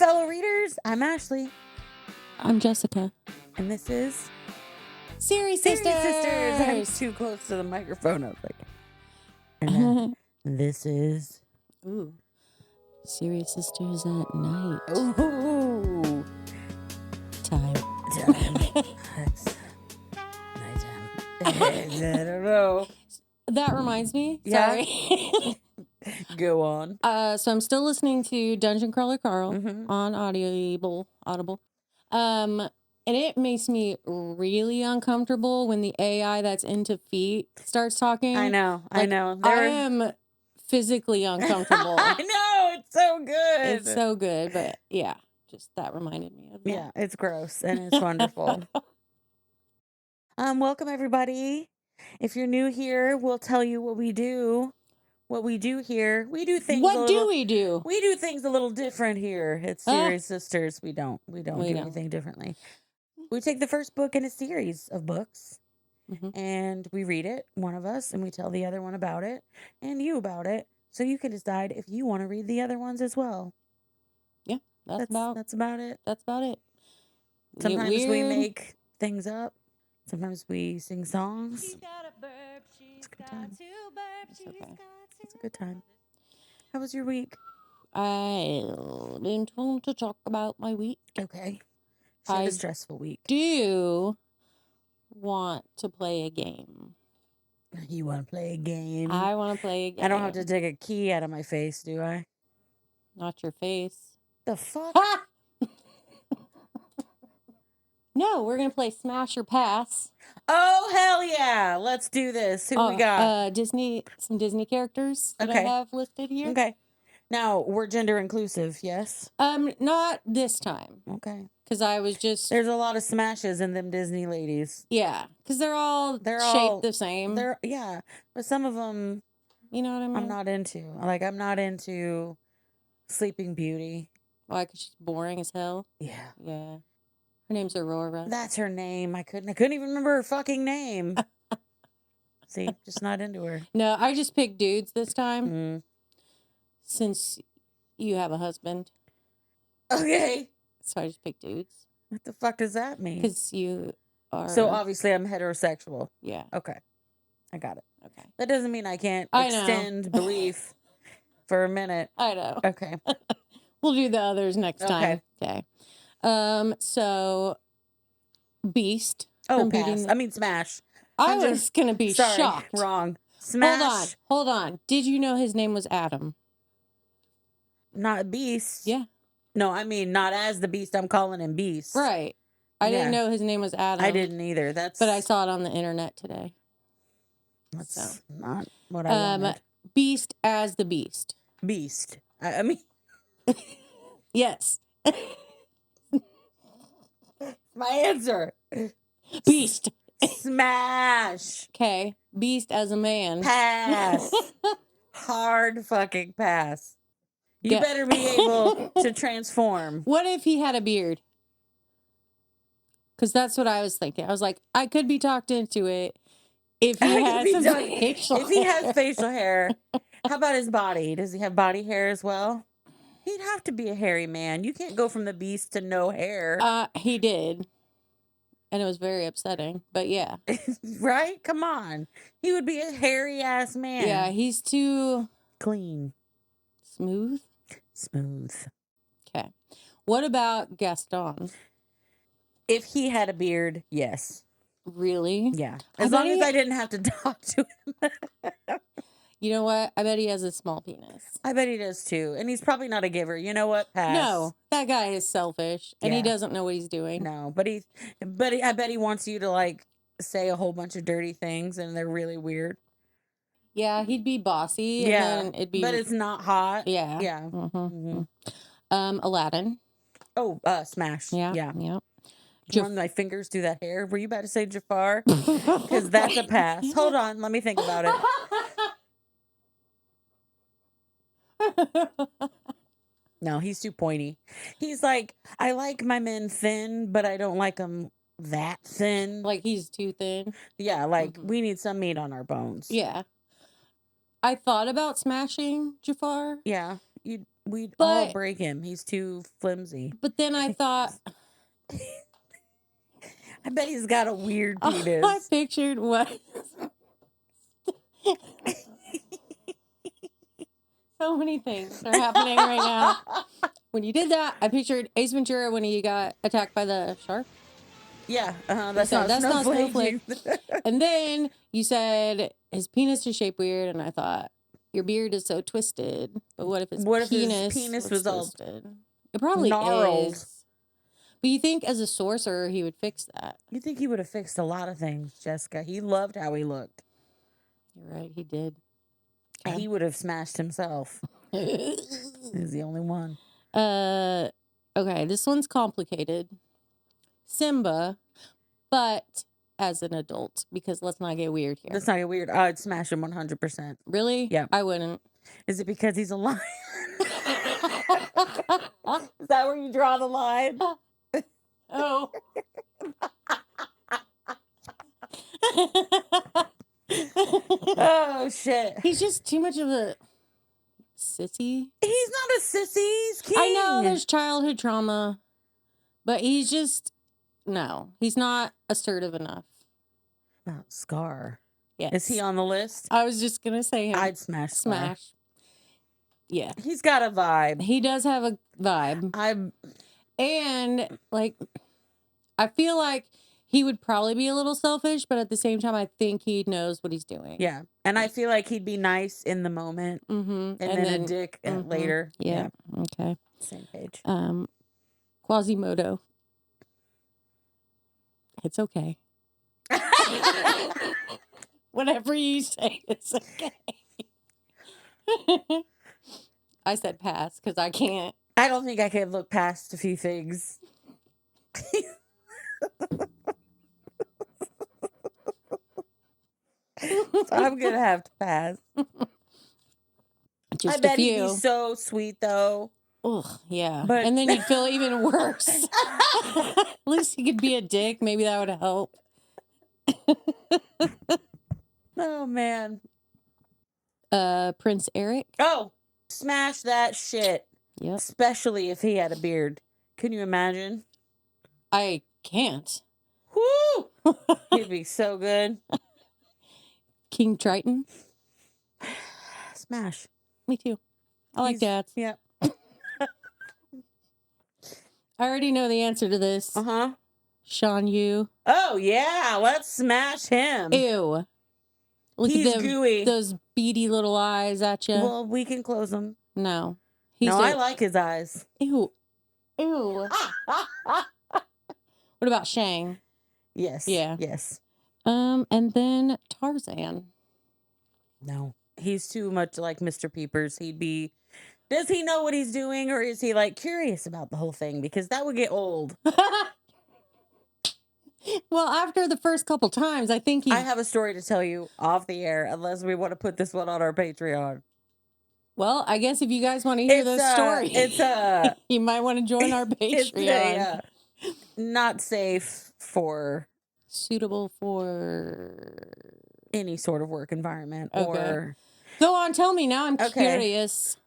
fellow readers. I'm Ashley. I'm Jessica. And this is Seriez Sisterz. I was too close to the microphone. I was like, and this is... Ooh. Seriez Sisterz at night. Ooh. Time. It's nighttime. I don't know. That reminds me. Yeah. Sorry. Go on. So I'm still listening to Dungeon Crawler Carl on Audible. And it makes me really uncomfortable when the AI that's into feet starts talking. I know. I am physically uncomfortable. I know. It's so good. It's so good, but yeah, just that reminded me of that. Yeah, it's gross and it's wonderful. Welcome everybody. If you're new here, we'll tell you what we do. What we do here, we do things. What do we do? We do things a little different here at Seriez Sisterz. We don't do anything differently. We take the first book in a series of books, and we read it, one of us, and we tell the other one about it, and you about it, so you can decide if you want to read the other ones as well. Yeah, that's about it. That's about it. Sometimes we make things up. Sometimes we sing songs. It's a good time. It's okay. It's a good time. How was your week? I didn't want to talk about my week. Okay. She had a stressful week. Do want to play a game. You want to play a game? I want to play a game. I don't have to take a key out of my face, do I? Not your face. The fuck? Ha! No, we're going to play Smash or Pass. Oh, hell yeah. Let's do this. Who we got? Some Disney characters that I have listed here. Okay. Now, we're gender inclusive, yes? Not this time. Okay. Because I was just... There's a lot of smashes in them Disney ladies. Yeah. Because they're all shaped the same. Yeah. But some of them... You know what I mean? I'm not into. Like, I'm not into Sleeping Beauty. Why? Because she's boring as hell? Yeah. Yeah. Her name's Aurora. That's her name. I couldn't even remember her fucking name. See, just not into her. No, I just picked dudes this time. Mm. Since you have a husband. Okay. So I just picked dudes. What the fuck does that mean? Because you are... So obviously I'm heterosexual. Yeah. Okay. I got it. Okay. That doesn't mean I can't extend belief for a minute. I know. Okay. We'll do the others next time. Okay. So Beast. Oh, pass. I mean Smash. I was going to be shocked. Wrong. Smash. Hold on. Did you know his name was Adam? Not Beast. Yeah. No, I mean not as the Beast. I'm calling him Beast. Right. I didn't know his name was Adam. I didn't either. But I saw it on the internet today. That's not what I wanted. Beast as the Beast. Beast. I mean... Yes. My answer. Beast. Smash. Okay. Beast as a man. Pass. Hard fucking pass. You better be able to transform. What if he had a beard? Because that's what I was thinking. I was like, I could be talked into it if he has facial hair. If he has facial hair. How about his body? Does he have body hair as well? He'd have to be a hairy man. You can't go from the Beast to no hair. He did. And it was very upsetting. But yeah. Right? Come on. He would be a hairy ass man. Yeah, he's too... Clean. Smooth? Smooth. Okay. What about Gaston? If he had a beard, yes. Really? Yeah. As long as I didn't have to talk to him. You know what? I bet he has a small penis. I bet he does too. And he's probably not a giver. You know what? Pass. No, that guy is selfish and he doesn't know what he's doing. No, but I bet he wants you to like say a whole bunch of dirty things and they're really weird. Yeah, he'd be bossy. Yeah. And then it'd be... But it's not hot. Yeah. Yeah. Mm-hmm. Aladdin. Oh, Smash. Yeah. Yeah. Yeah. Run my fingers through that hair. Were you about to say Jafar? Because that's a pass. Hold on. Let me think about it. No, he's too pointy. He's like, I like my men thin, but I don't like them that thin. Like he's too thin. Yeah, like we need some meat on our bones. Yeah. I thought about smashing Jafar. Yeah. We'd all break him. He's too flimsy. But then I thought, I bet he's got a weird penis. I pictured what. So many things are happening right now. When you did that, I pictured Ace Ventura when he got attacked by the shark. Yeah, that's not Snowflake. And then you said his penis is shaped weird, and I thought your beard is so twisted. But what if his penis was all twisted? It probably gnarled. Is. But you think as a sorcerer he would fix that? You think he would have fixed a lot of things, Jessica? He loved how he looked. You're right, he did. Okay. He would have smashed himself. He's the only one. Okay, this one's complicated. Simba, but as an adult, because let's not get weird here. Let's not get weird. I'd smash him 100%. Really? Yeah. I wouldn't. Is it because he's a lion? Is that where you draw the line? Oh. Oh, shit. He's just too much of a sissy. He's not a sissy. He's king. I know there's childhood trauma, but he's just, no, he's not assertive enough. About Scar. Yes. Is he on the list? I was just going to say him. I'd smash Scar. Smash. Yeah. He's got a vibe. He does have a vibe. And, like, I feel like he would probably be a little selfish, but at the same time, I think he knows what he's doing. Yeah. And I feel like he'd be nice in the moment. Mm-hmm. And then a dick later. Yeah. Okay. Same page. Quasimodo. It's okay. Whatever you say, it's okay. I said pass because I can't. I don't think I can look past a few things. So I'm gonna have to pass. Just I bet a few. He'd be so sweet though. Ugh, yeah. But and then you'd feel even worse. At least he could be a dick. Maybe that would help. Oh man. Prince Eric. Oh, smash that shit. Yep. Especially if he had a beard. Can you imagine? I can't. Whoo! He'd be so good. King Triton. Smash. Me too. I like dads. Yeah. I already know the answer to this. Uh-huh. Sean Yu. Oh, yeah. Let's smash him. Ew. Look He's at them, gooey. Those beady little eyes at you. Well, we can close them. No. I like his eyes. Ew. Ew. What about Shang? Yes. Yeah. Yes. And then Tarzan. No. He's too much like Mr. Peepers. Does he know what he's doing, or is he like curious about the whole thing? Because that would get old. Well, after the first couple times, I think I have a story to tell you off the air, unless we want to put this one on our Patreon. Well, I guess if you guys want to hear this story, you might want to join our Patreon. It's not safe for... Suitable for... any sort of work environment. Okay. Or... Go on, tell me now. I'm curious.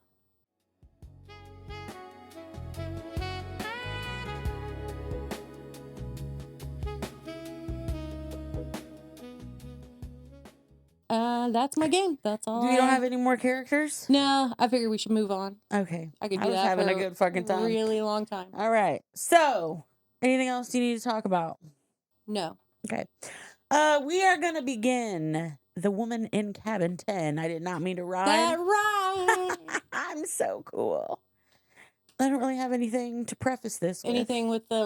That's my game. That's all. You don't have any more characters? No, I figured we should move on. Okay. I could do that having for a good fucking time. Really long time. All right. So, anything else you need to talk about? No. Okay. We are going to begin The Woman in Cabin 10. I did not mean to rhyme. That right. I'm so cool. I don't really have anything to preface this with. Anything with the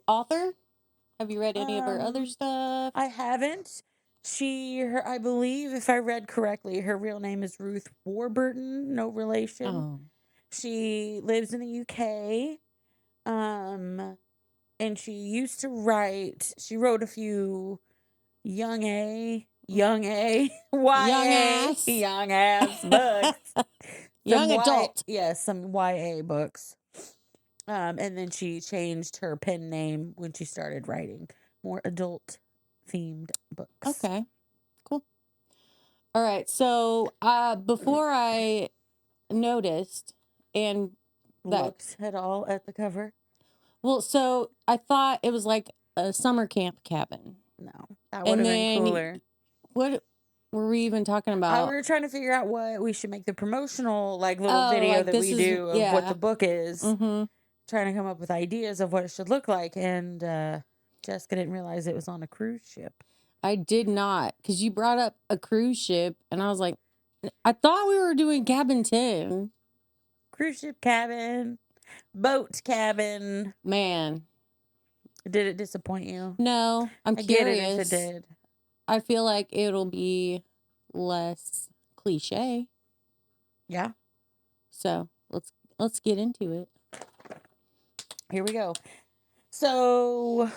author? Have you read any of her other stuff? I haven't. I believe, if I read correctly, her real name is Ruth Warburton. No relation. Oh. She lives in the UK. And she used to write. She wrote a few young ass books. Young adult. Yes, some YA books. And then she changed her pen name when she started writing more adult themed books. Okay. Cool. All right. So, before I noticed and that Looked at all at the cover? well, so I thought it was like a summer camp cabin. No, that would have been cooler. What were we even talking We about? were trying to figure out what we should make the promotional little video like that we do of what the book is. Mm-hmm. Trying to come up with ideas of what it should look like, and Jessica didn't realize it was on a cruise ship. I did not, because you brought up a cruise ship, and I was like, I thought we were doing cabin 10. Cruise ship cabin, boat cabin. Man. Did it disappoint you? No, I'm curious. Get it if it did. I feel like it'll be less cliche. Yeah. So let's get into it. Here we go. So,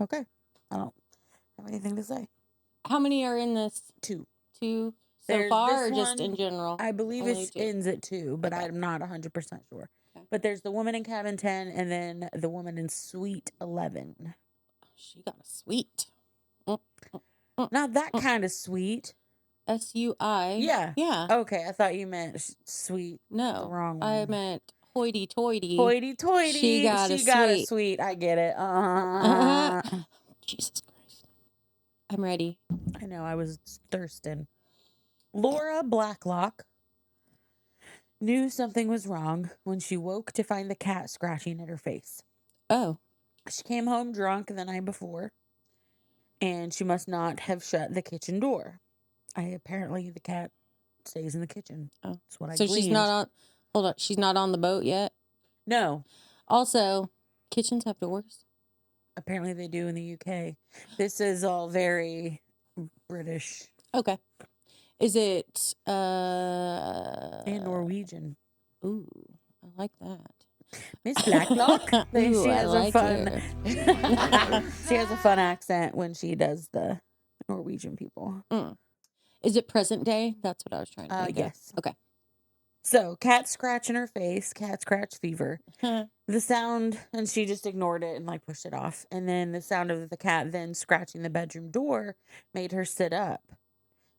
okay. I don't have anything to say. How many are in this? 2. 2 so far, or just in general? I believe it ends at 2, but okay. I'm not 100% sure. Okay. But there's the woman in cabin 10 and then the woman in suite 11. She got a suite. Not that kind of sweet. SUI. Yeah. Yeah. Okay, I thought you meant sweet. No. The wrong one. I meant hoity-toity. Hoity-toity. She got a sweet. I get it. Jesus Christ. I'm ready. I know, I was thirsting. Laura Blacklock knew something was wrong when she woke to find the cat scratching at her face. Oh. She came home drunk the night before, and she must not have shut the kitchen door. Apparently, the cat stays in the kitchen. Oh. That's what I So gleaned. She's not on... Hold on. She's not on the boat yet? No. Also, kitchens have doors? Apparently, they do in the UK. This is all very British. Okay. Is it... And Norwegian. Ooh, I like that. Miss Blacklock. Ooh, she has like a fun. She has a fun accent when she does the Norwegian people. Mm. Is it present day? That's what I was trying to think yes. of. Okay. So, cat scratch in her face, cat scratch fever. The sound, and she just ignored it and pushed it off. And then the sound of the cat then scratching the bedroom door made her sit up.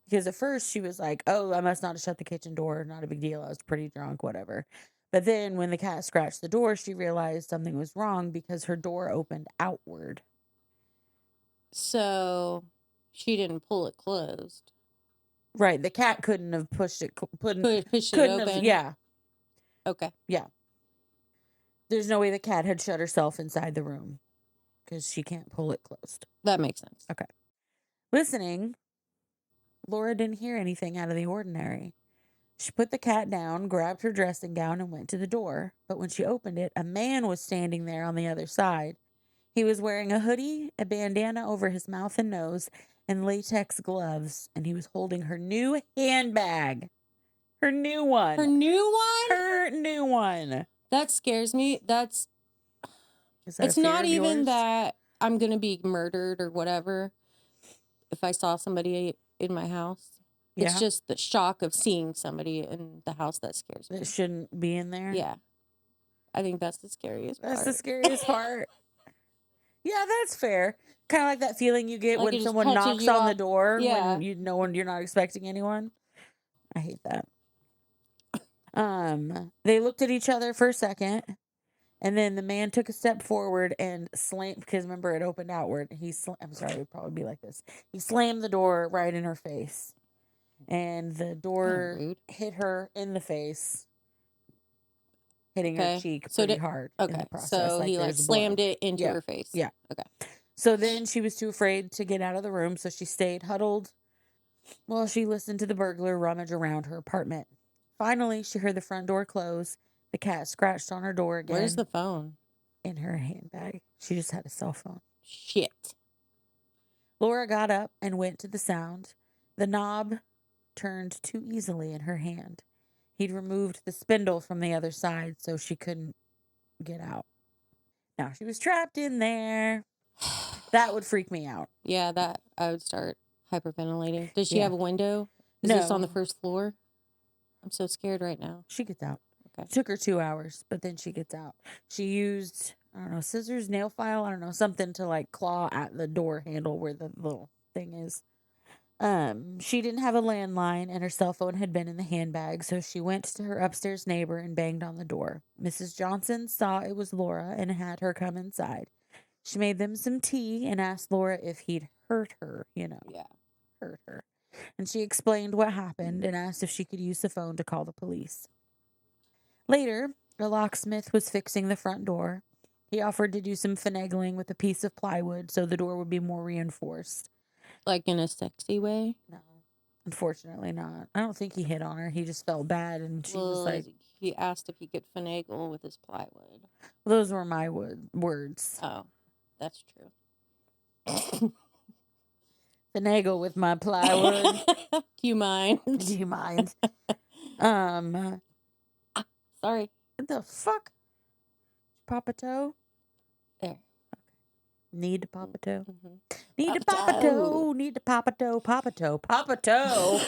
Because at first she was like, oh, I must not have shut the kitchen door. Not a big deal. I was pretty drunk, whatever. But then when the cat scratched the door, she realized something was wrong because her door opened outward. So she didn't pull it closed. Right. The cat couldn't have pushed it. Pushed it open? Yeah. Okay. Yeah. There's no way the cat had shut herself inside the room because she can't pull it closed. That makes sense. Okay. Listening, Laura didn't hear anything out of the ordinary. She put the cat down, grabbed her dressing gown, and went to the door. But when she opened it, a man was standing there on the other side. He was wearing a hoodie, a bandana over his mouth and nose, and latex gloves, and he was holding her new handbag. Her new one. Her new one? Her new one. That scares me. It's not even that I'm going to be murdered or whatever if I saw somebody in my house. Yeah. It's just the shock of seeing somebody in the house that scares me. That shouldn't be in there? Yeah. I think that's the scariest part. That's the scariest part. Yeah, that's fair. Kind of like that feeling you get when someone knocks on the door when you're not expecting anyone. I hate that. They looked at each other for a second, and then the man took a step forward and slammed, because remember it opened outward. I'm sorry, it would probably be like this. He slammed the door right in her face, and the door hit her in the face, hitting her cheek pretty hard. Okay, in the process. So he slammed it into her face. Yeah. Okay. So then she was too afraid to get out of the room, so she stayed huddled while she listened to the burglar rummage around her apartment. Finally, she heard the front door close. The cat scratched on her door again. Where's the phone? In her handbag. She just had a cell phone. Shit. Laura got up and went to the sound. The knob turned too easily in her hand. He'd removed the spindle from the other side so she couldn't get out. Now she was trapped in there. That would freak me out. Yeah, that I would start hyperventilating. Does she have a window? Is this on the first floor? I'm so scared right now. She gets out. Okay. It took her 2 hours, but then she gets out. She used, I don't know, scissors, nail file, I don't know, something to claw at the door handle where the little thing is. She didn't have a landline and her cell phone had been in the handbag, so she went to her upstairs neighbor and banged on the door. Mrs. Johnson saw it was Laura and had her come inside. She made them some tea and asked Laura if he'd hurt her, hurt her. And she explained what happened and asked if she could use the phone to call the police. Later, a locksmith was fixing the front door. He offered to do some finagling with a piece of plywood so the door would be more reinforced. Like in a sexy way? No, unfortunately not. I don't think he hit on her. He just felt bad, and she was like... He asked if he could finagle with his plywood. Those were my words. Oh, that's true. Finagle with my plywood. Do you mind? Do you mind? Sorry. What the fuck? Pop a toe? There. Need to pop a toe? Mm-hmm. Need to pop a toe. Need to pop a toe. Pop a toe. Pop a toe.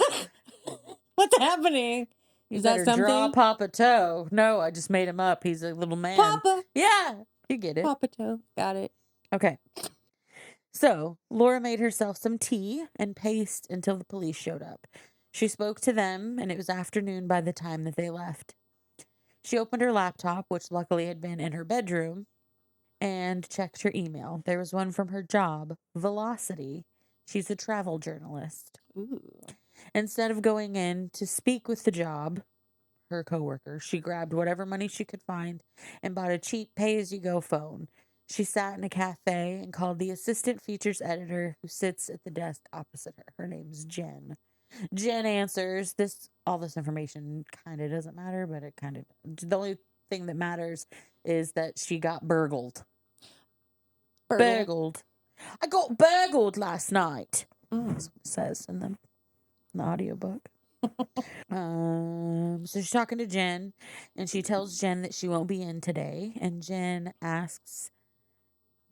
What's happening? Is that something? Draw Papa Toe. No, I just made him up. He's a little man. Papa. Yeah, you get it. Papa Toe. Got it. Okay. So, Laura made herself some tea and paced until the police showed up. She spoke to them, and it was afternoon by the time that they left. She opened her laptop, which luckily had been in her bedroom, and checked her email. There was one from her job, Velocity. She's a travel journalist. Ooh. Instead of going in to speak with the job, her coworker, she grabbed whatever money she could find and bought a cheap pay-as-you-go phone. She sat in a cafe and called the assistant features editor who sits at the desk opposite her. Her name's Jen. Jen answers. All this information kind of doesn't matter, but it kind of... The only thing that matters is that she got burgled. Burgled. I got burgled last night. That's what it says in the audiobook. So she's talking to Jen, and she tells Jen that she won't be in today. And Jen asks,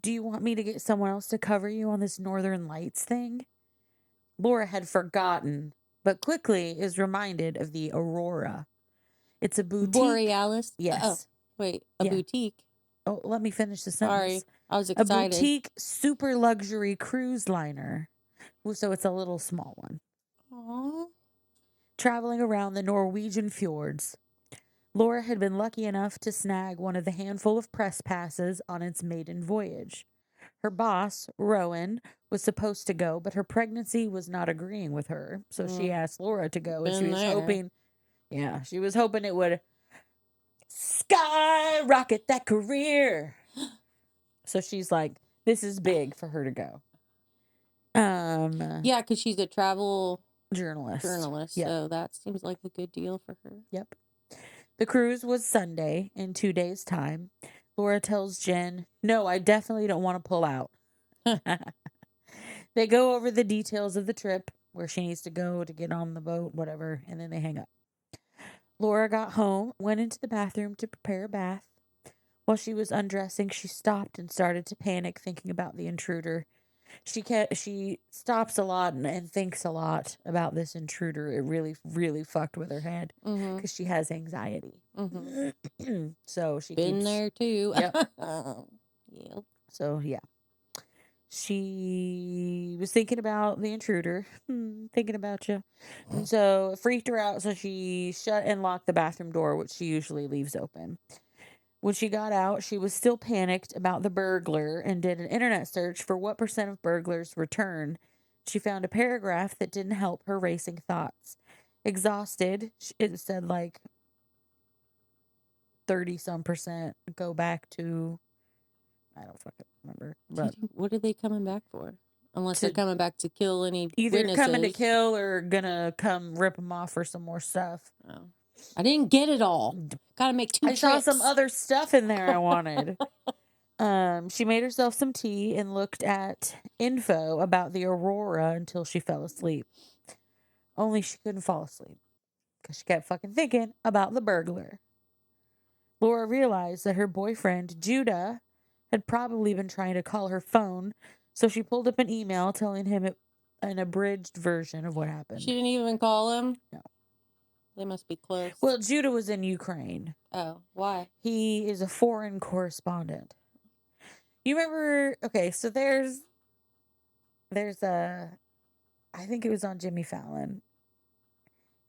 "Do you want me to get someone else to cover you on this Northern Lights thing?" Laura had forgotten, but quickly is reminded of the Aurora. It's a boutique. Borealis? Yes. Oh, wait, a boutique? Oh, let me finish the sentence. Sorry, I was excited. A boutique super luxury cruise liner. So it's a little small one. Aww. Traveling around the Norwegian fjords. Laura had been lucky enough to snag one of the handful of press passes on its maiden voyage. Her boss, Rowan, was supposed to go, but her pregnancy was not agreeing with her, so she asked Laura to go, and she was hoping it would skyrocket that career. So she's like, this is big for her to go. Yeah, because she's a travel journalist. Yep. So that seems like a good deal for her. Yep. The cruise was Sunday in 2 days' time. Laura tells Jen, "No, I definitely don't want to pull out." They go over the details of the trip, where she needs to go to get on the boat, whatever, and then they hang up. Laura got home, went into the bathroom to prepare a bath. While she was undressing, she stopped and started to panic, thinking about the intruder. She stops a lot and thinks a lot about this intruder. It really, really fucked with her head because she has anxiety. So she been there too. Yep. Yep. So yeah, she was thinking about the intruder, thinking about you, and so it freaked her out. So she shut and locked the bathroom door, which she usually leaves open. When she got out, she was still panicked about the burglar and did an internet search for what % of burglars return. She found a paragraph that didn't help her racing thoughts. Exhausted, it said like 30-some% go back to, I don't fucking remember. But what are they coming back for? Unless they're coming back to kill any either witnesses. Coming to kill or gonna come rip them off for some more stuff. Oh. I didn't get it all. Gotta make 2 trips. I saw some other stuff in there I wanted. She made herself some tea and looked at info about the Aurora until she fell asleep. Only she couldn't fall asleep because she kept fucking thinking about the burglar. Laura realized that her boyfriend, Judah, had probably been trying to call her phone, so she pulled up an email telling him an abridged version of what happened. She didn't even call him? No. They must be close. Well, Judah was in Ukraine. Oh, why? He is a foreign correspondent. You remember, okay, so there's a I think it was on Jimmy Fallon.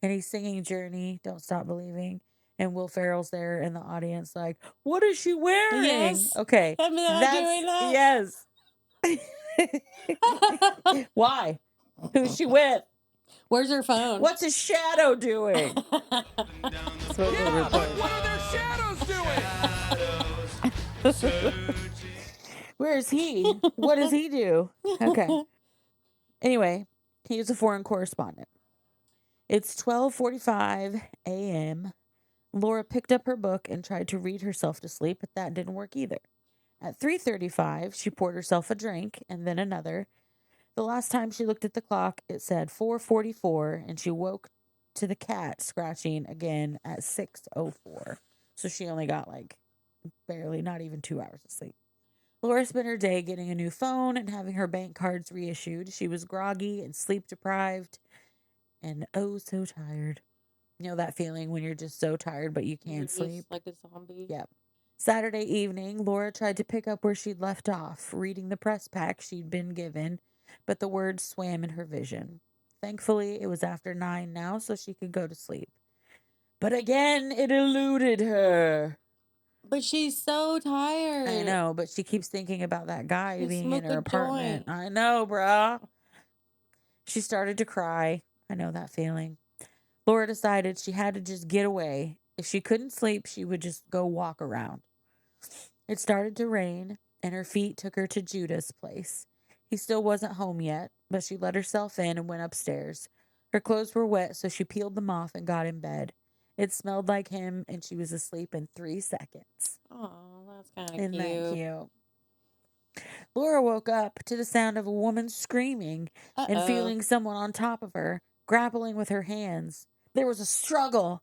And he's singing Journey, Don't Stop Believing. And Will Ferrell's there in the audience, like, what is she wearing? Yes. Okay. I'm not doing that. Yes. Why? Who's she with? Where's her phone? What's his shadow doing? What are their shadows doing? Where is he? What does he do? Okay. Anyway, he is a foreign correspondent. It's 12:45 a.m. Laura picked up her book and tried to read herself to sleep, but that didn't work either. At 3:35, she poured herself a drink and then another. The last time she looked at the clock, it said 4:44, and she woke to the cat scratching again at 6:04. So she only got like barely, not even 2 hours of sleep. Laura spent her day getting a new phone and having her bank cards reissued. She was groggy and sleep deprived and oh so tired. You know that feeling when you're just so tired but you can't sleep? Like a zombie. Yep. Saturday evening, Laura tried to pick up where she'd left off, reading the press pack she'd been given, but the words swam in her vision. Thankfully, it was after 9 now, so she could go to sleep. But again, it eluded her. But she's so tired. I know, but she keeps thinking about that guy Just being in smoke her a apartment. joint. I know, bruh. She started to cry. I know that feeling. Laura decided she had to just get away. If she couldn't sleep, she would just go walk around. It started to rain, and her feet took her to Judah's place. He still wasn't home yet, but she let herself in and went upstairs. Her clothes were wet, so she peeled them off and got in bed. It smelled like him, and she was asleep in 3 seconds. Oh, that's kind of Isn't cute. that cute? Laura woke up to the sound of a woman screaming and feeling someone on top of her, grappling with her hands. There was a struggle.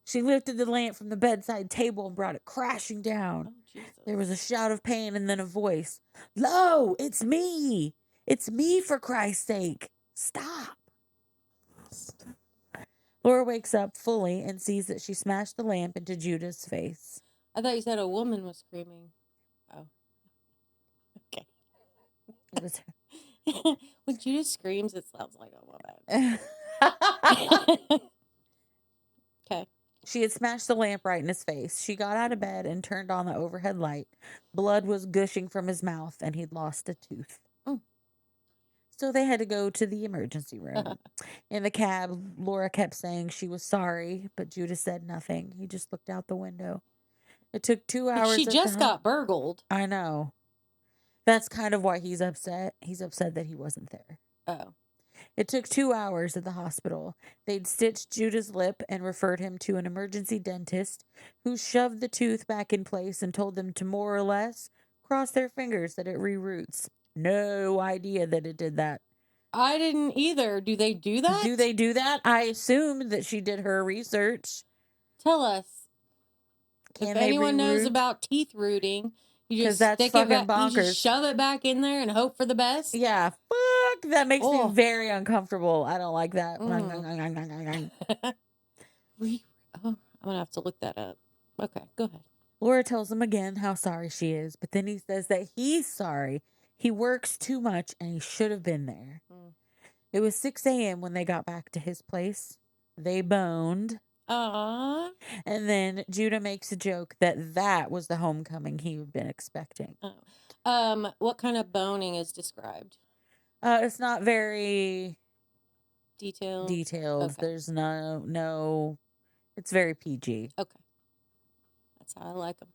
She lifted the lamp from the bedside table and brought it crashing down. Oh, Jesus. There was a shout of pain and then a voice. Lo, it's me. It's me, for Christ's sake. Stop. Laura wakes up fully and sees that she smashed the lamp into Judah's face. I thought you said a woman was screaming. Oh. Okay. It was When Judah screams, it sounds like a woman. Okay. She had smashed the lamp right in his face. She got out of bed and turned on the overhead light. Blood was gushing from his mouth, and he'd lost a tooth. So they had to go to the emergency room. In the cab, Laura kept saying she was sorry, but Judah said nothing. He just looked out the window. It took 2 hours. She just got burgled. I know. That's kind of why he's upset. He's upset that he wasn't there. Oh. It took 2 hours at the hospital. They'd stitched Judah's lip and referred him to an emergency dentist who shoved the tooth back in place and told them to more or less cross their fingers that it reroots. No idea that it did that. I didn't either. Do they do that? Do they do that? I assumed that she did her research. Tell us. Can if they anyone knows reroot? about teeth rooting, you just that's stick fucking it back, bonkers. you just shove it back in there and hope for the best. Yeah, fuck. That makes me very uncomfortable. I don't like that. I'm gonna have to look that up. Okay, go ahead. Laura tells him again how sorry she is, but then he says that he's sorry. He works too much and he should have been there. It was 6 a.m. when they got back to his place. They boned. Aww. And then Judah makes a joke that was the homecoming he had been expecting. What kind of boning is described? It's not very detailed. Okay. There's no. It's very PG. Okay. That's how I like them.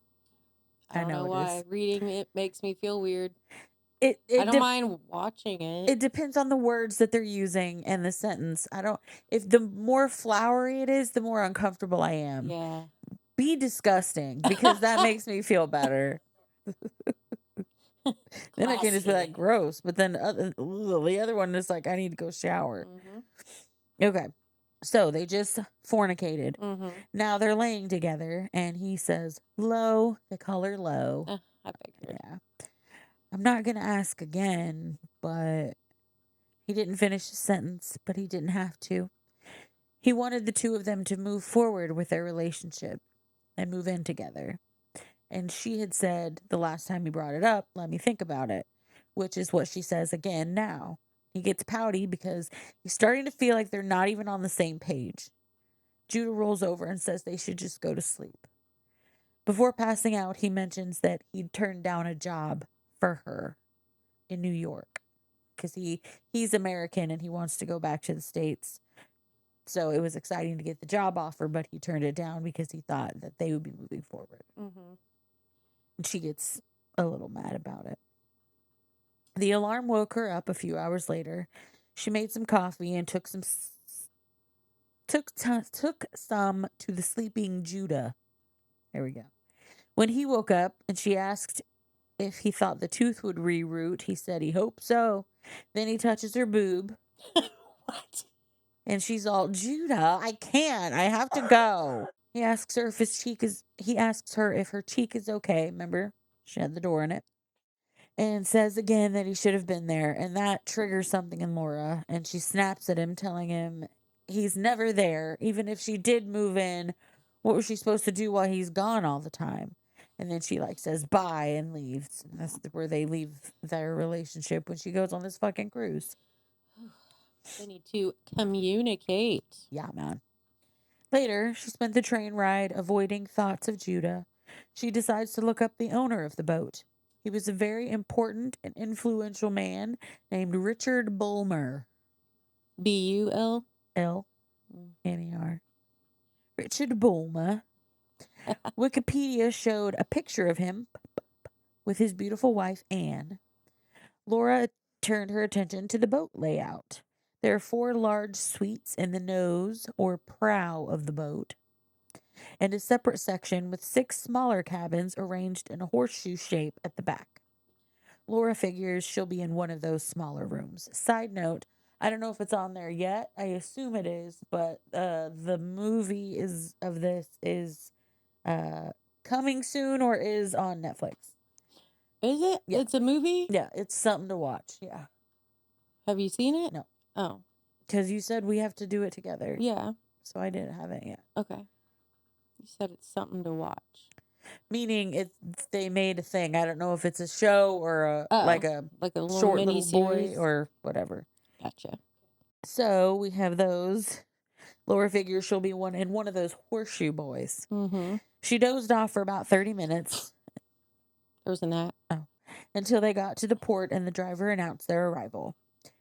I don't know why. Reading it makes me feel weird. I don't mind watching it. It depends on the words that they're using and the sentence. If the more flowery it is, the more uncomfortable I am. Yeah. Be disgusting, because that makes me feel better. Then I can just be like, gross. But then the other one is like, I need to go shower. Okay. So they just fornicated. Now they're laying together, and he says, Lo. They call her Lo. I figured. Yeah. I'm not going to ask again, but he didn't finish the sentence, but he didn't have to. He wanted the two of them to move forward with their relationship and move in together. And she had said the last time he brought it up, let me think about it, which is what she says again now. He gets pouty because he's starting to feel like they're not even on the same page. Judah rolls over and says they should just go to sleep. Before passing out, he mentions that he'd turned down a job for her in New York because he's American and he wants to go back to the States. So it was exciting to get the job offer, but he turned it down because he thought that they would be moving forward. Mm-hmm. And she gets a little mad about it. The alarm woke her up a few hours later. She made some coffee and took some to the sleeping Judah. There we go. When he woke up and she asked if he thought the tooth would reroot, he said he hoped so. Then he touches her boob. What? And she's all, Judah, I can't. I have to go. He asks her if her cheek is okay. Remember, she had the door in it. And says again that he should have been there. And that triggers something in Laura. And she snaps at him, telling him he's never there. Even if she did move in, what was she supposed to do while he's gone all the time? And then she says bye and leaves. And that's where they leave their relationship when she goes on this fucking cruise. They need to communicate. Yeah, man. Later, she spent the train ride avoiding thoughts of Judah. She decides to look up the owner of the boat. He was a very important and influential man named Richard Bulmer. B-U-L? L-M-E-R. Richard Bulmer. Wikipedia showed a picture of him with his beautiful wife, Anne. Laura turned her attention to the boat layout. There are 4 large suites in the nose or prow of the boat, and a separate section with 6 smaller cabins arranged in a horseshoe shape at the back. Laura figures she'll be in one of those smaller rooms. Side note, I don't know if it's on there yet. I assume it is, but the movie is coming soon or is on Netflix. Is it? Yeah. It's a movie? Yeah, it's something to watch. Yeah. Have you seen it? No. Oh. Because you said we have to do it together. Yeah. So I didn't have it yet. Okay. You said it's something to watch. Meaning they made a thing. I don't know if it's a show or like a little short mini little boy series or whatever. Gotcha. So we have those. Laura figures she'll be in one of those horseshoe boys. Mm-hmm. She dozed off for about 30 minutes. There was a nap. Oh. Until they got to the port and the driver announced their arrival.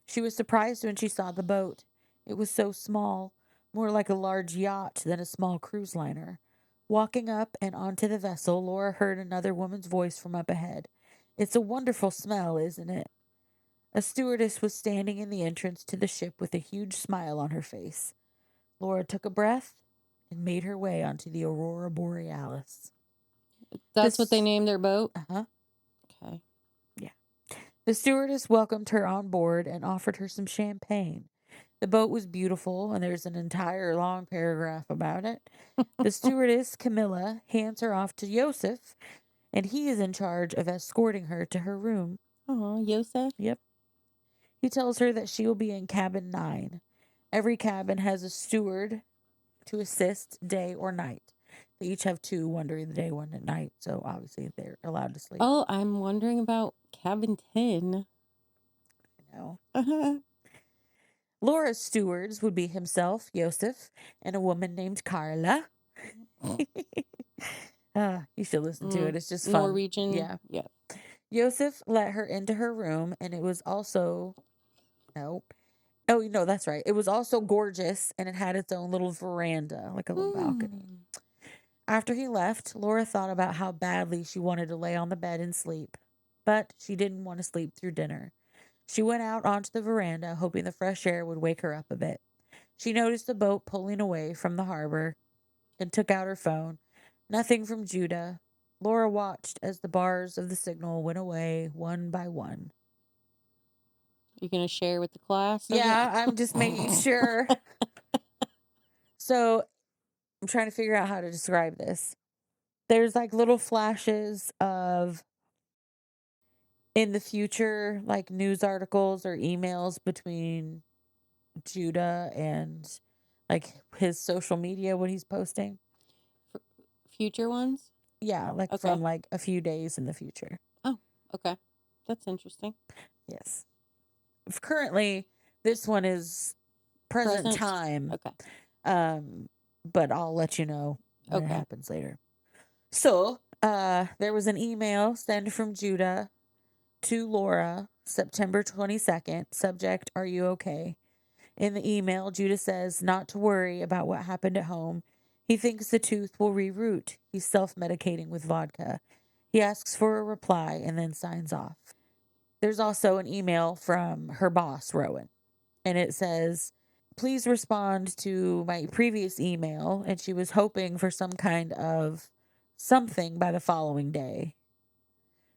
She was surprised when she saw the boat. It was so small, more like a large yacht than a small cruise liner. Walking up and onto the vessel, Laura heard another woman's voice from up ahead. It's a wonderful smell, isn't it? A stewardess was standing in the entrance to the ship with a huge smile on her face. Laura took a breath and made her way onto the Aurora Borealis. That's what they named their boat? Uh-huh. Okay. Yeah. The stewardess welcomed her on board and offered her some champagne. The boat was beautiful, and there's an entire long paragraph about it. The stewardess, Camilla, hands her off to Joseph, and he is in charge of escorting her to her room. Oh, Joseph? Yep. He tells her that she will be in cabin 9. Every cabin has a steward to assist day or night. They each have 2, one during the day, one at night, so obviously they're allowed to sleep. Oh, I'm wondering about cabin 10. I know. Laura's stewards would be himself, Joseph, and a woman named Carla. You should listen to it. It's just fun. Norwegian. Yeah. Yeah. Joseph let her into her room, and it was also... Nope. Oh, no, that's right. It was also gorgeous, and it had its own little veranda, like a little balcony. After he left, Laura thought about how badly she wanted to lay on the bed and sleep, but she didn't want to sleep through dinner. She went out onto the veranda, hoping the fresh air would wake her up a bit. She noticed the boat pulling away from the harbor and took out her phone. Nothing from Judah. Laura watched as the bars of the signal went away one by one. You going to share with the class? Yeah, I'm just making sure. So I'm trying to figure out how to describe this. There's little flashes of in the future, news articles or emails between Judah and his social media, what he's posting. Future ones? Yeah, okay. From a few days in the future. Oh, okay. That's interesting. Yes. currently, this one is present time. Okay. But I'll let you know when it Okay. happens later. So, there was an email sent from Judah to Laura, September 22nd. Subject, are you okay? In the email, Judah says not to worry about what happened at home. He thinks the tooth will reroot. He's self-medicating with vodka. He asks for a reply and then signs off. There's also an email from her boss, Rowan, and it says, please respond to my previous email. And she was hoping for some kind of something by the following day.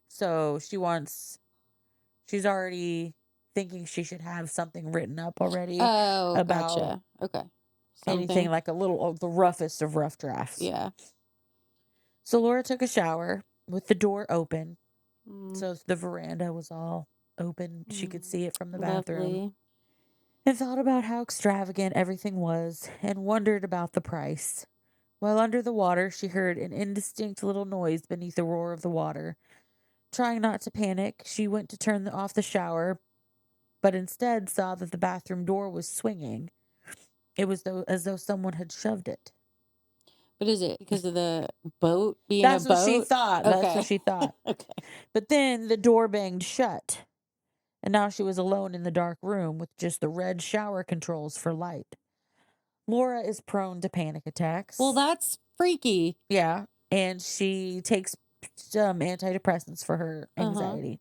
So she's already thinking she should have something written up already about gotcha. Okay. anything like a little, the roughest of rough drafts. Yeah. So Laura took a shower with the door open. So the veranda was all open. She could see it from the bathroom. Lovely. And thought about how extravagant everything was and wondered about the price. While under the water, she heard an indistinct little noise beneath the roar of the water. Trying not to panic, she went to turn off the shower, but instead saw that the bathroom door was swinging. It was as though someone had shoved it. But is it because of the boat being That's a boat? What she thought. Okay. That's what she thought. Okay. But then the door banged shut, and now she was alone in the dark room with just the red shower controls for light. Laura is prone to panic attacks. Well, that's freaky. Yeah, and she takes some antidepressants for her anxiety.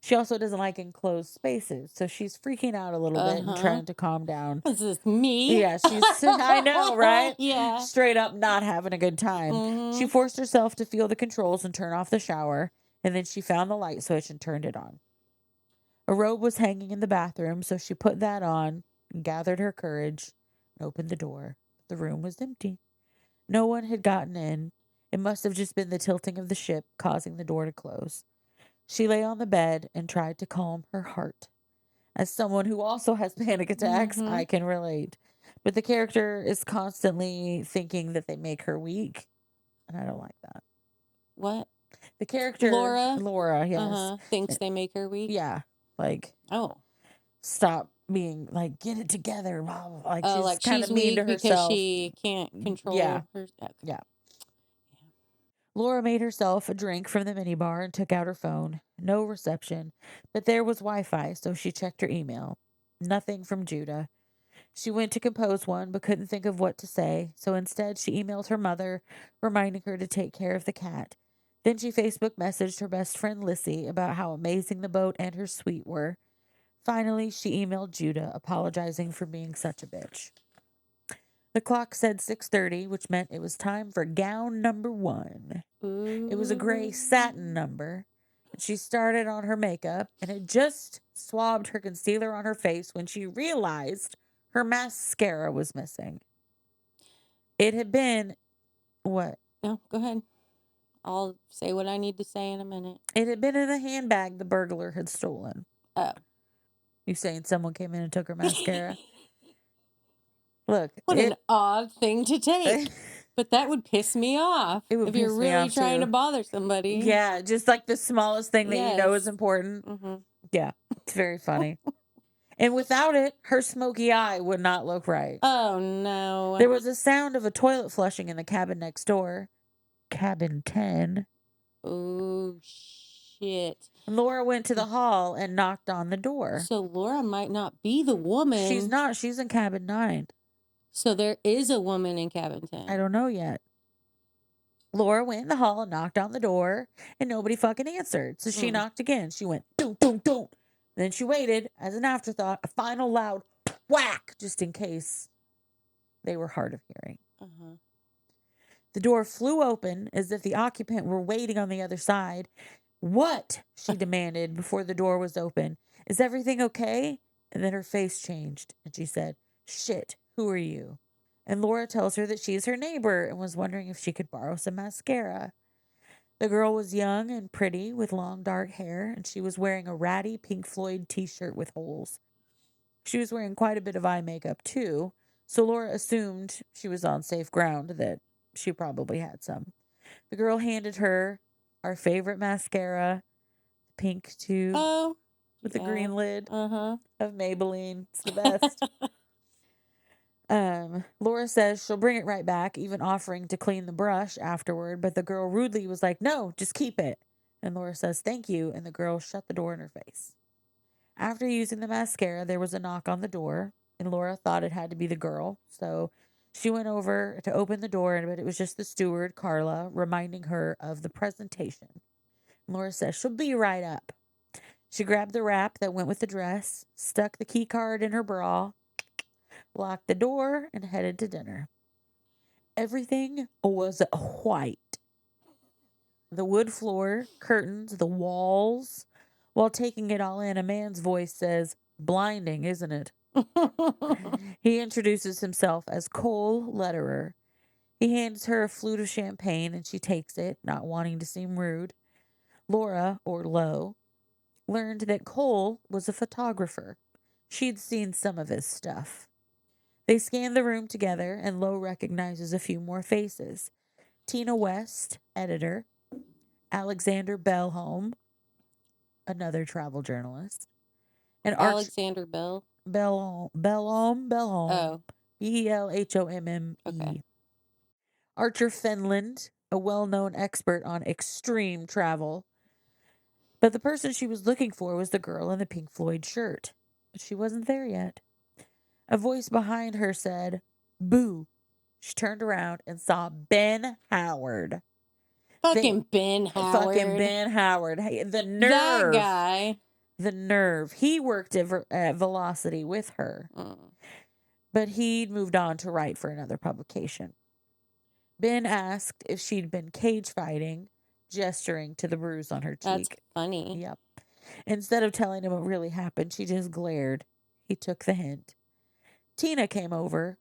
She also doesn't like enclosed spaces, so she's freaking out a little bit and trying to calm down. Is this me? Yeah, I know, right? Yeah. Straight up not having a good time. She forced herself to feel the controls and turn off the shower, and then she found the light switch and turned it on. A robe was hanging in the bathroom, so she put that on, and gathered her courage, and opened the door. The room was empty. No one had gotten in. It must have just been the tilting of the ship causing the door to close. She lay on the bed and tried to calm her heart. As someone who also has panic attacks, I can relate. But the character is constantly thinking that they make her weak, and I don't like that. What? The character Laura, yes, thinks they make her weak. Yeah, like stop being like, get it together, like she's kind of mean to herself because she can't control. Yeah, her. Okay. Yeah. Laura made herself a drink from the minibar and took out her phone. No reception, but there was Wi-Fi, so she checked her email. Nothing from Judah. She went to compose one, but couldn't think of what to say, so instead she emailed her mother, reminding her to take care of the cat. Then she Facebook messaged her best friend Lissy about how amazing the boat and her suite were. Finally, she emailed Judah, apologizing for being such a bitch. The clock said 6:30, which meant it was time for gown number 1. Ooh. It was a gray satin number. She started on her makeup and had just swabbed her concealer on her face when she realized her mascara was missing. It had been, what? No, go ahead. I'll say what I need to say in a minute. It had been in a handbag the burglar had stolen. Oh. You saying someone came in and took her mascara? Look. What an odd thing to take. But that would piss me off if you're really trying to bother somebody. Yeah, just like the smallest thing that you know is important. Yeah, it's very funny. And without it, her smoky eye would not look right. Oh, no. There was a sound of a toilet flushing in the cabin next door. Cabin 10. Oh, shit. Laura went to the hall and knocked on the door. So Laura might not be the woman. She's not. She's in cabin 9. So there is a woman in cabin 10. I don't know yet. Laura went in the hall and knocked on the door, and nobody fucking answered. So she knocked again. She went, doom, doom, doom. Then she waited, as an afterthought, a final loud whack, just in case they were hard of hearing. The door flew open as if the occupant were waiting on the other side. What? She demanded before the door was open. Is everything okay? And then her face changed, and she said, shit, who are you? And Laura tells her that she's her neighbor and was wondering if she could borrow some mascara. The girl was young and pretty with long dark hair, and she was wearing a ratty Pink Floyd t-shirt with holes. She was wearing quite a bit of eye makeup too, so Laura assumed she was on safe ground, that she probably had some. The girl handed her our favorite mascara, pink tube. Oh, with the green lid Uh-huh. of Maybelline. It's the best. Laura says she'll bring it right back, even offering to clean the brush afterward, but the girl rudely was like, no, just keep it. And Laura says, thank you, and the girl shut the door in her face. After using the mascara, there was a knock on the door, and Laura thought it had to be the girl, so she went over to open the door, but it was just the steward, Carla, reminding her of the presentation. Laura says she'll be right up. She grabbed the wrap that went with the dress, stuck the key card in her bra, locked the door, and headed to dinner. Everything was white. The wood floor, curtains, the walls. While taking it all in, a man's voice says, blinding, isn't it? He introduces himself as Cole Lederer. He hands her a flute of champagne, and she takes it, not wanting to seem rude. Laura, or Lo, learned that Cole was a photographer. She'd seen some of his stuff. They scan the room together, and Lo recognizes a few more faces. Tina West, editor. Alexander Bellholm, another travel journalist. And Alexander Bell? Bellholm. Oh. Belhomme. Okay. Archer Fenland, a well-known expert on extreme travel. But the person she was looking for was the girl in the Pink Floyd shirt. But she wasn't there yet. A voice behind her said, boo. She turned around and saw Ben Howard. Fucking Ben Howard. Hey, the nerve. That guy. The nerve. He worked at Velocity with her. But he'd moved on to write for another publication. Ben asked if she'd been cage fighting, gesturing to the bruise on her cheek. That's funny. Yep. Instead of telling him what really happened, she just glared. He took the hint. Tina came over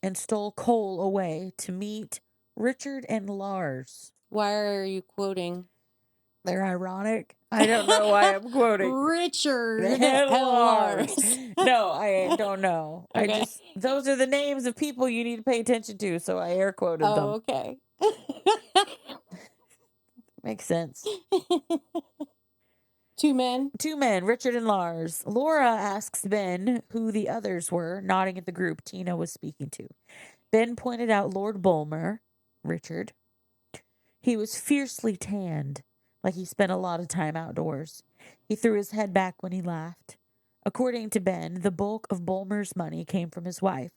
and stole Cole away to meet Richard and Lars. Why are you quoting? They're ironic. I don't know why I'm quoting. Richard and Lars. No, I don't know. Okay. Those are the names of people you need to pay attention to, so I air quoted them. Oh, okay. Makes sense. Two men, Richard and Lars. Laura asks Ben who the others were, nodding at the group Tina was speaking to. Ben pointed out Lord Bulmer, Richard. He was fiercely tanned, like he spent a lot of time outdoors. He threw his head back when he laughed. According to Ben, the bulk of Bulmer's money came from his wife.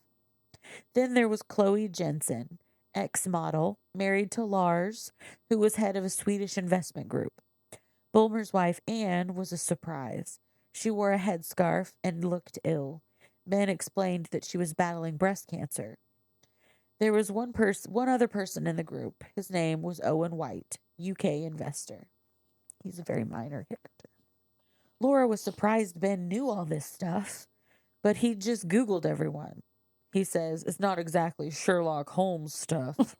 Then there was Chloe Jensen, ex-model, married to Lars, who was head of a Swedish investment group. Bulmer's wife, Anne, was a surprise. She wore a headscarf and looked ill. Ben explained that she was battling breast cancer. There was one other person in the group. His name was Owen White, UK investor. He's a very minor character. Laura was surprised Ben knew all this stuff, but he just Googled everyone. He says, it's not exactly Sherlock Holmes stuff.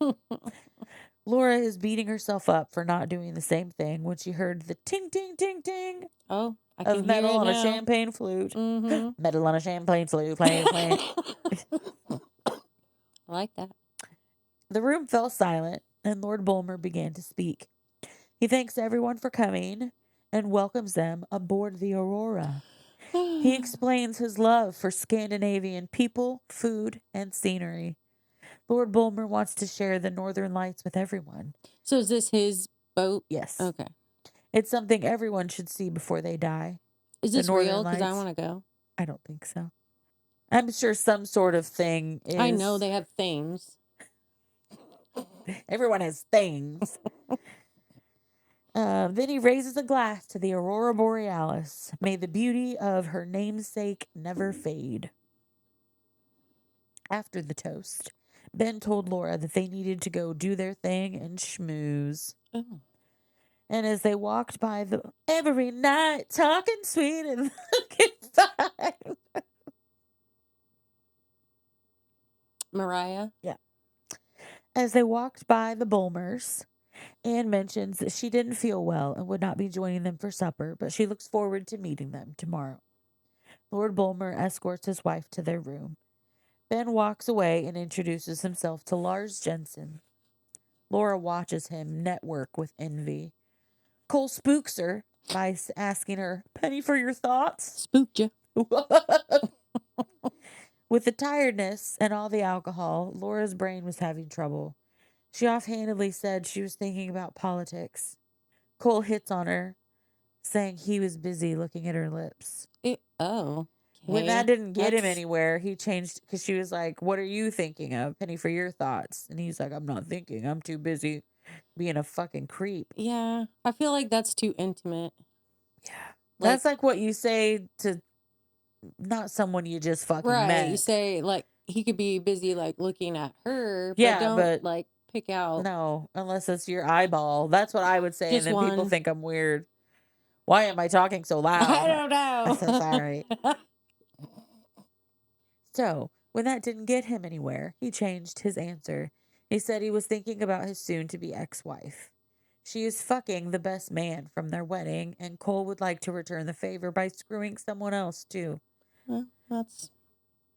Laura is beating herself up for not doing the same thing when she heard the ting, ting, ting, ting oh, I can of metal hear it on now. a champagne flute. Mm-hmm. Metal on a champagne flute, playing. I like that. The room fell silent, and Lord Bulmer began to speak. He thanks everyone for coming and welcomes them aboard the Aurora. He explains his love for Scandinavian people, food, and scenery. Lord Bulmer wants to share the Northern Lights with everyone. So is this his boat? Yes. Okay. It's something everyone should see before they die. Is this real? Because I want to go. I don't think so. I'm sure some sort of thing is. I know they have things. Everyone has things. Then he raises a glass to the Aurora Borealis. May the beauty of her namesake never fade. After the toast, Ben told Laura that they needed to go do their thing and schmooze. Oh. And as they walked by every night, talking sweet and looking fine. Mariah? Yeah. As they walked by the Bulmers, Anne mentions that she didn't feel well and would not be joining them for supper, but she looks forward to meeting them tomorrow. Lord Bulmer escorts his wife to their room. Ben walks away and introduces himself to Lars Jensen. Laura watches him network with envy. Cole spooks her by asking her, "Penny for your thoughts?" Spooked you. With the tiredness and all the alcohol, Laura's brain was having trouble. She offhandedly said she was thinking about politics. Cole hits on her, saying he was busy looking at her lips. When that didn't get him anywhere, he changed because she was like, "What are you thinking of, Penny, for your thoughts?" And he's like, "I'm not thinking. I'm too busy being a fucking creep." Yeah, I feel like that's too intimate. Yeah. That's like what you say to not someone you just fucking met. You say, like, he could be busy, like, looking at her, but Yeah, don't, but like, pick out. No, unless it's your eyeball. That's what I would say, Just and then people one. think I'm weird. Why am I talking so loud? I don't know. I'm so sorry. So, when that didn't get him anywhere, he changed his answer. He said he was thinking about his soon-to-be ex-wife. She is fucking the best man from their wedding, and Cole would like to return the favor by screwing someone else, too. Well, that's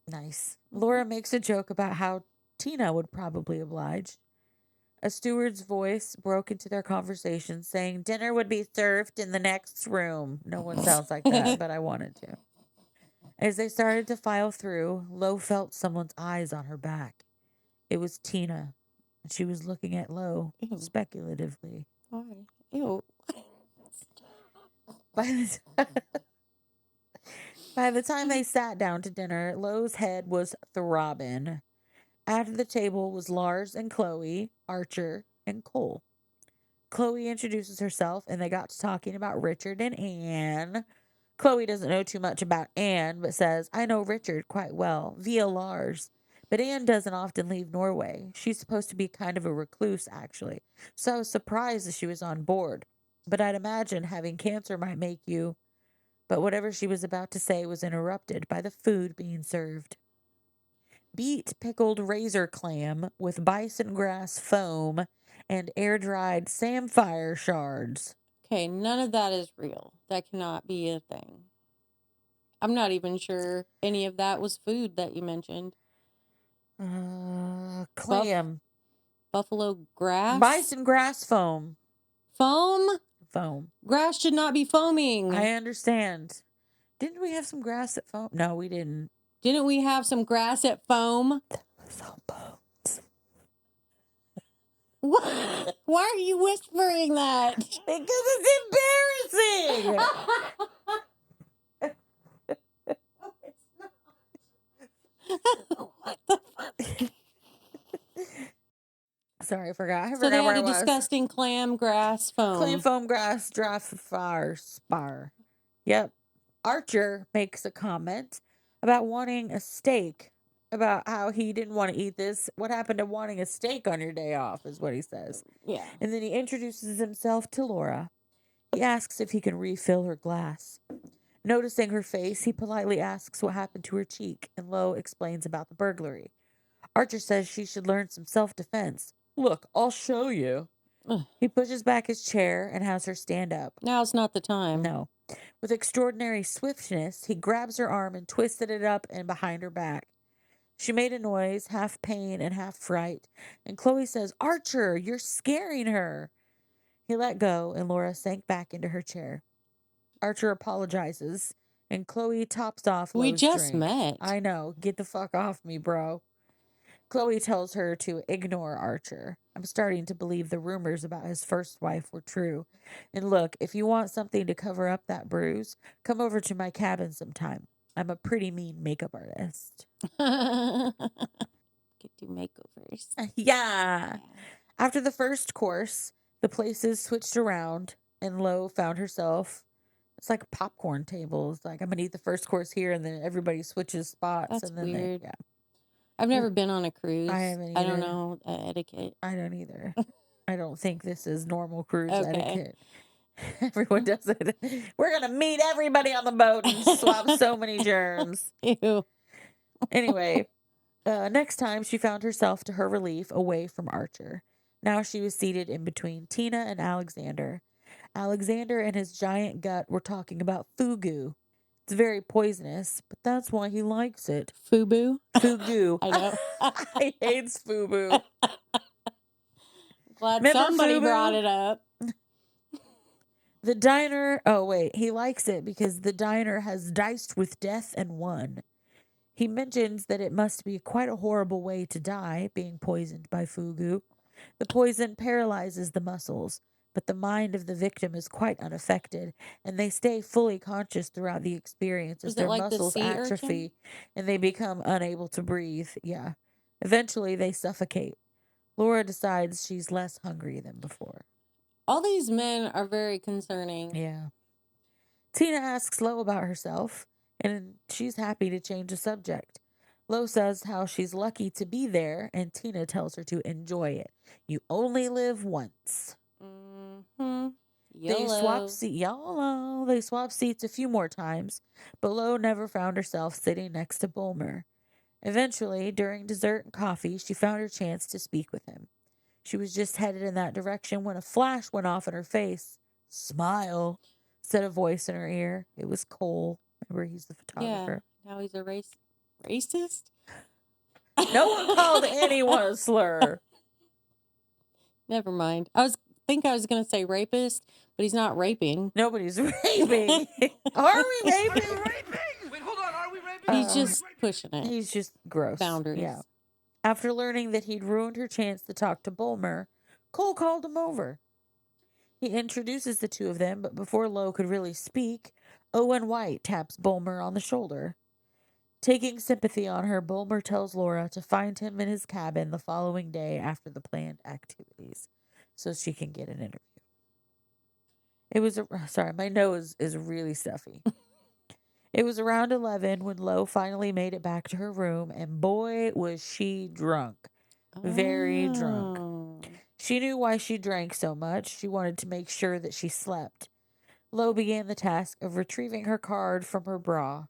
nice. Laura makes a joke about how Tina would probably oblige. A steward's voice broke into their conversation, saying dinner would be served in the next room. No one sounds like that, but I wanted to. As they started to file through, Lo felt someone's eyes on her back. It was Tina, and she was looking at Lo speculatively. Why? Ew. By the time they sat down to dinner, Lo's head was throbbing. At the table was Lars and Chloe, Archer, and Cole. Chloe introduces herself, and they got to talking about Richard and Anne. Chloe doesn't know too much about Anne, but says, "I know Richard quite well, via Lars. But Anne doesn't often leave Norway. She's supposed to be kind of a recluse, actually. So I was surprised that she was on board. But I'd imagine having cancer might make you..." But whatever she was about to say was interrupted by the food being served. Beet pickled razor clam with bison grass foam and air-dried samphire shards. Okay, none of that is real. That cannot be a thing. I'm not even sure any of that was food that you mentioned. Clam. Buffalo grass? Bison grass foam. Foam? Foam. Grass should not be foaming. I understand. Didn't we have some grass at foam? No, we didn't. Didn't we have some grass at foam? Foam bones. What? Why are you whispering that? Because it's embarrassing. What the fuck? Sorry, I forgot. So they had a disgusting clam grass foam. Clam foam grass dry fire spar. Yep. Archer makes a comment about wanting a steak, about how he didn't want to eat this. What happened to wanting a steak on your day off is what he says. Yeah. And then he introduces himself to Laura. He asks if he can refill her glass. Noticing her face, he politely asks what happened to her cheek, and Lo explains about the burglary. Archer says she should learn some self-defense. "Look, I'll show you." He pushes back his chair and has her stand up. Now's not the time. No. With extraordinary swiftness, he grabs her arm and twisted it up and behind her back. She made a noise, half pain and half fright, and Chloe says, "Archer, you're scaring her." He let go, and Laura sank back into her chair. Archer apologizes, and Chloe tops off Lo's We just drink. met. I know. Get the fuck off me, bro. Chloe tells her to ignore Archer. "I'm starting to believe the rumors about his first wife were true. And look, if you want something to cover up that bruise, come over to my cabin sometime. I'm a pretty mean makeup artist." Could do makeovers. Yeah. After the first course, the places switched around, and Lo found herself. It's like a popcorn table. It's like, I'm going to eat the first course here, and then everybody switches spots. That's and then weird. Yeah. I've never been on a cruise. I haven't I either. don't know etiquette. I don't either. I don't think this is normal cruise Okay. etiquette. Everyone does it. We're going to meet everybody on the boat and swap so many germs. Ew. Anyway, next time she found herself, to her relief, away from Archer. Now she was seated in between Tina and Alexander. Alexander and his giant gut were talking about fugu. It's very poisonous, but that's why he likes it. Fubu? Fugu. I know. I hates fubu. Glad Remember somebody Fubu? brought it up. The diner, oh wait, he likes it because the diner has diced with death and won. He mentions that it must be quite a horrible way to die, being poisoned by fugu. The poison paralyzes the muscles, but the mind of the victim is quite unaffected, and they stay fully conscious throughout the experience as Is it their like the muscles sea urchin? atrophy and they become unable to breathe. Yeah. Eventually, they suffocate. Laura decides she's less hungry than before. All these men are very concerning. Yeah. Tina asks Lo about herself, and she's happy to change the subject. Lo says how she's lucky to be there, and Tina tells her to enjoy it. You only live once. Mm-hmm. They swap They swap seats a few more times, but Lo never found herself sitting next to Bulmer. Eventually, during dessert and coffee, she found her chance to speak with him. She was just headed in that direction when a flash went off in her face. Smile, said a voice in her ear. It was Cole. Remember, he's the photographer. Yeah, now he's a racist? No one called anyone a slur. Never mind. I was going to say rapist, but he's not raping. Nobody's raping. Are we raping? Wait, hold on. Are we raping? He's just pushing it. He's just gross. Boundaries. Yeah. After learning that he'd ruined her chance to talk to Bulmer, Cole called him over. He introduces the two of them, but before Lo could really speak, Owen White taps Bulmer on the shoulder. Taking sympathy on her, Bulmer tells Laura to find him in his cabin the following day after the planned activities so she can get an interview. It was, sorry, my nose is really stuffy. It was around 11 when Lo finally made it back to her room, and boy, was she drunk. Very drunk. She knew why she drank so much. She wanted to make sure that she slept. Lo began the task of retrieving her card from her bra.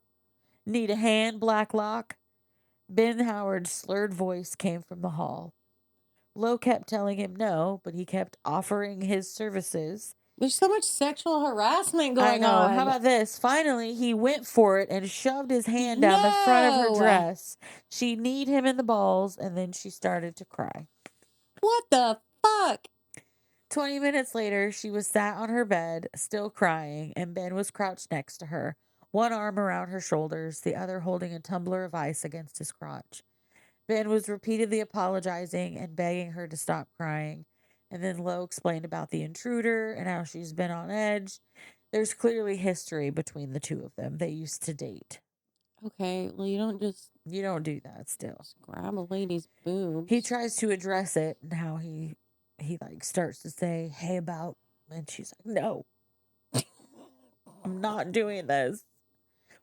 Need a hand, Blacklock? Ben Howard's slurred voice came from the hall. Lo kept telling him no, but he kept offering his services. There's so much sexual harassment going I know. on. How about this? Finally, he went for it and shoved his hand down the front of her dress. She kneed him in the balls, and then she started to cry. What the fuck? 20 minutes later, she was sat on her bed, still crying, and Ben was crouched next to her, one arm around her shoulders, the other holding a tumbler of ice against his crotch. Ben was repeatedly apologizing and begging her to stop crying. And then Lo explained about the intruder and how she's been on edge. There's clearly history between the two of them. They used to date. Okay, well, you don't do that still. Just grab a lady's boobs. He tries to address it and how he like starts to say, hey, about, and she's like, no, I'm not doing this.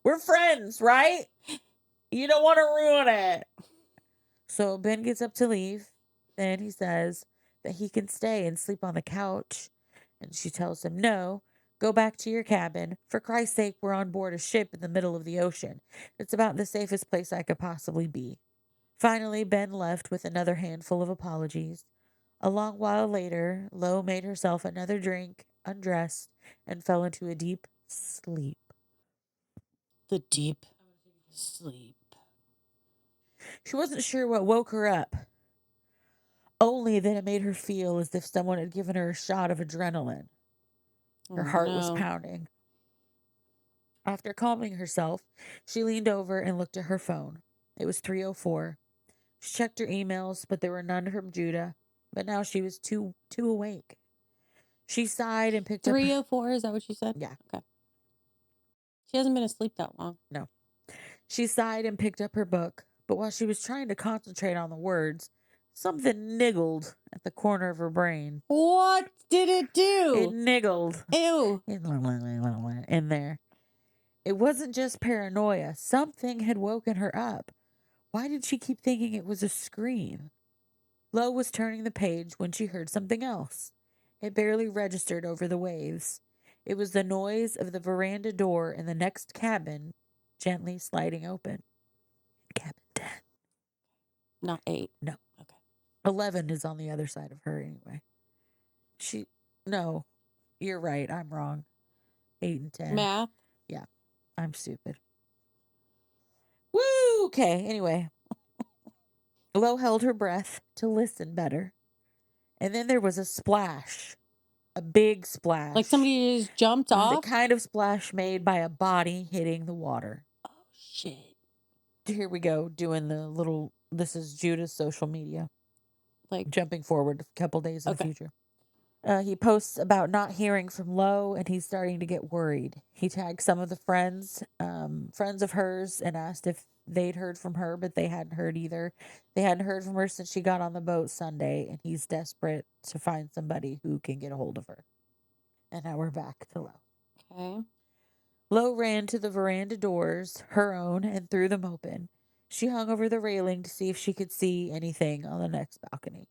We're friends, right? You don't want to ruin it. So Ben gets up to leave. Then he says that he can stay and sleep on the couch. And she tells him, no, go back to your cabin. For Christ's sake, we're on board a ship in the middle of the ocean. It's about the safest place I could possibly be. Finally, Ben left with another handful of apologies. A long while later, Lo made herself another drink, undressed, and fell into a deep sleep. The deep sleep. She wasn't sure what woke her up. Only that it made her feel as if someone had given her a shot of adrenaline. Her heart was pounding. After calming herself, she leaned over and looked at her phone. It was 3:04. She checked her emails, but there were none from Judah. But now she was too awake. She sighed and picked up... 3:04, is that what you said? Yeah. Okay. She hasn't been asleep that long. No. She sighed and picked up her book, but while she was trying to concentrate on the words, something niggled at the corner of her brain. What did it do? It niggled. Ew. In there. It wasn't just paranoia. Something had woken her up. Why did she keep thinking it was a scream? Lo was turning the page when she heard something else. It barely registered over the waves. It was the noise of the veranda door in the next cabin gently sliding open. Cabin 10. Not 8. No. Okay. 11 is on the other side of her anyway. No, you're right. I'm wrong. 8 and 10. Math? Yeah, I'm stupid. Woo! Okay, anyway. Lo held her breath to listen better. And then there was a splash. a big splash. Like somebody just jumped off? The kind of splash made by a body hitting the water. Oh, shit. Here we go, doing the little, this is Judah's social media. Like jumping forward a couple days in the future. He posts about not hearing from Lo, and he's starting to get worried. He tagged some of the friends of hers, and asked if they'd heard from her, but they hadn't heard either. They hadn't heard from her since she got on the boat Sunday, and he's desperate to find somebody who can get a hold of her. And now we're back to Lo. Okay. Lo ran to the veranda doors, her own, and threw them open. She hung over the railing to see if she could see anything on the next balcony.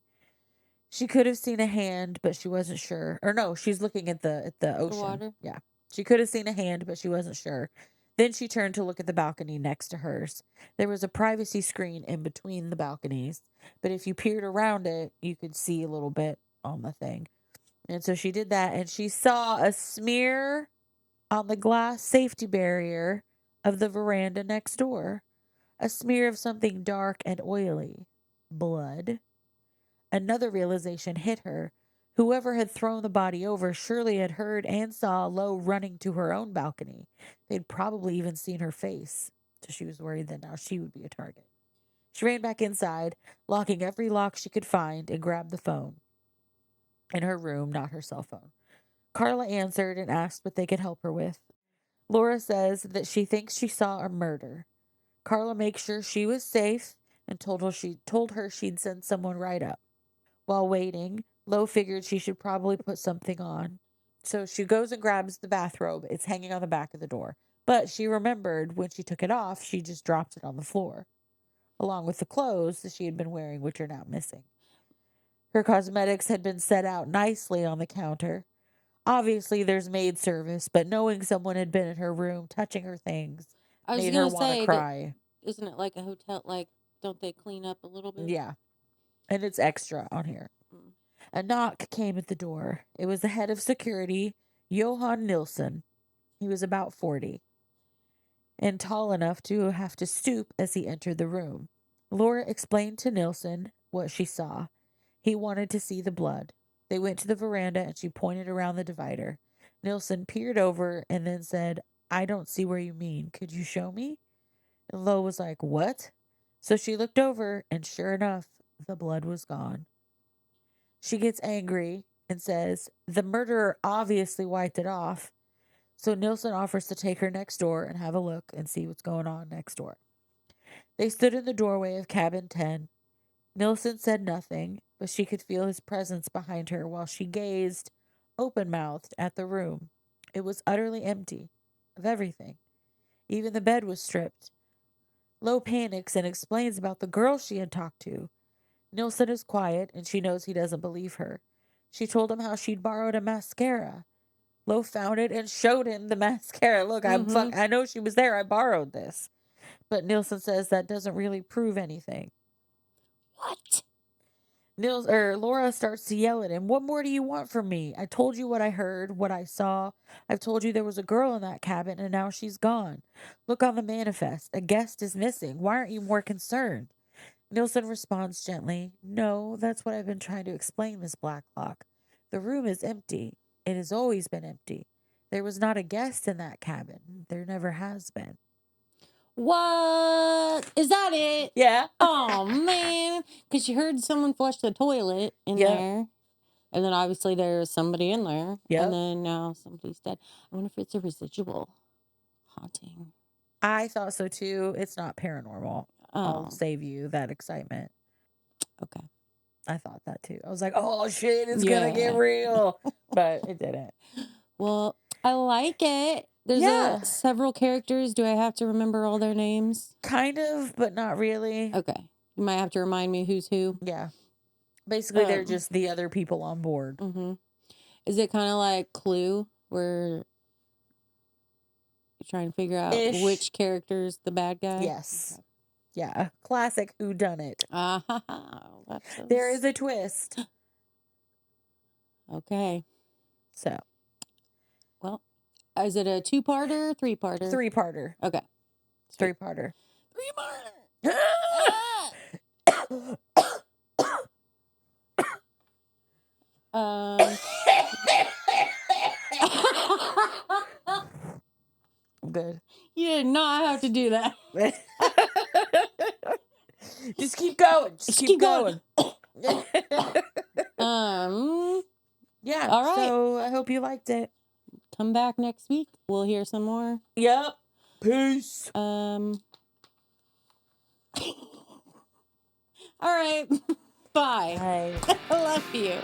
She could have seen a hand, but she wasn't sure. Or no, she's looking at the ocean. The water? Yeah. She could have seen a hand, but she wasn't sure. Then she turned to look at the balcony next to hers. There was a privacy screen in between the balconies, but if you peered around it, you could see a little bit on the thing. And so she did that, and she saw a smear on the glass safety barrier of the veranda next door. A smear of something dark and oily. Blood. Another realization hit her. Whoever had thrown the body over surely had heard and saw Lo running to her own balcony. They'd probably even seen her face, so she was worried that now she would be a target. She ran back inside, locking every lock she could find, and grabbed the phone. In her room, not her cell phone. Carla answered and asked what they could help her with. Laura says that she thinks she saw a murder. Carla makes sure she was safe and told her she'd send someone right up. While waiting, Lo figured she should probably put something on. So she goes and grabs the bathrobe. It's hanging on the back of the door. But she remembered when she took it off, she just dropped it on the floor, along with the clothes that she had been wearing, which are now missing. Her cosmetics had been set out nicely on the counter. Obviously, there's maid service, but knowing someone had been in her room touching her things made her want to cry. Isn't it like a hotel? Like, don't they clean up a little bit? Yeah. And it's extra on here. A knock came at the door. It was the head of security, Johan Nilsson. He was about 40 and tall enough to have to stoop as he entered the room. Laura explained to Nilsson what she saw. He wanted to see the blood. They went to the veranda and she pointed around the divider. Nilsson peered over and then said, "I don't see where you mean. Could you show me?" And Lo was like, "What?" So she looked over and sure enough, the blood was gone. She gets angry and says, "The murderer obviously wiped it off." So Nilsson offers to take her next door and have a look and see what's going on next door. They stood in the doorway of cabin 10. Nilsson said nothing, but she could feel his presence behind her while she gazed, open-mouthed, at the room. It was utterly empty of everything. Even the bed was stripped. Lo panics and explains about the girl she had talked to. Nilsson is quiet, and she knows he doesn't believe her. She told him how she'd borrowed a mascara. Lo found it and showed him the mascara. "Look, I know she was there. I borrowed this." But Nilsson says that doesn't really prove anything. What? Laura starts to yell at him. "What more do you want from me? I told you what I heard, what I saw. I've told you there was a girl in that cabin, and now she's gone. Look on the manifest. A guest is missing. Why aren't you more concerned?" Nilsson responds gently, "No, that's what I've been trying to explain, Miss Blacklock. The room is empty. It has always been empty. There was not a guest in that cabin. There never has been." What? Is that it? Yeah. Oh, man. Because she heard someone flush the toilet in there. And then obviously there's somebody in there. Yep. And then now somebody's dead. I wonder if it's a residual haunting. I thought so too. It's not paranormal. I'll save you that excitement. Okay. I thought that too. I was like, "Oh shit, it's gonna get real," but it didn't. Well, I like it. There's several characters. Do I have to remember all their names? Kind of, but not really. Okay. You might have to remind me who's who. Yeah. Basically, they're just the other people on board. Mm-hmm. Is it kind of like Clue, where you're trying to figure out which character's the bad guy? Yes. Okay. Yeah. Classic whodunit. So there is a twist. Okay. So. Well, is it a 2-parter, 3-parter? 3-parter. Okay. 3-parter. 3-parter. good. You did not have to do that. Just keep going. Just keep going. Yeah. All right. So I hope you liked it. Come back next week. We'll hear some more. Yep. Peace. All right. Bye. Bye. I love you.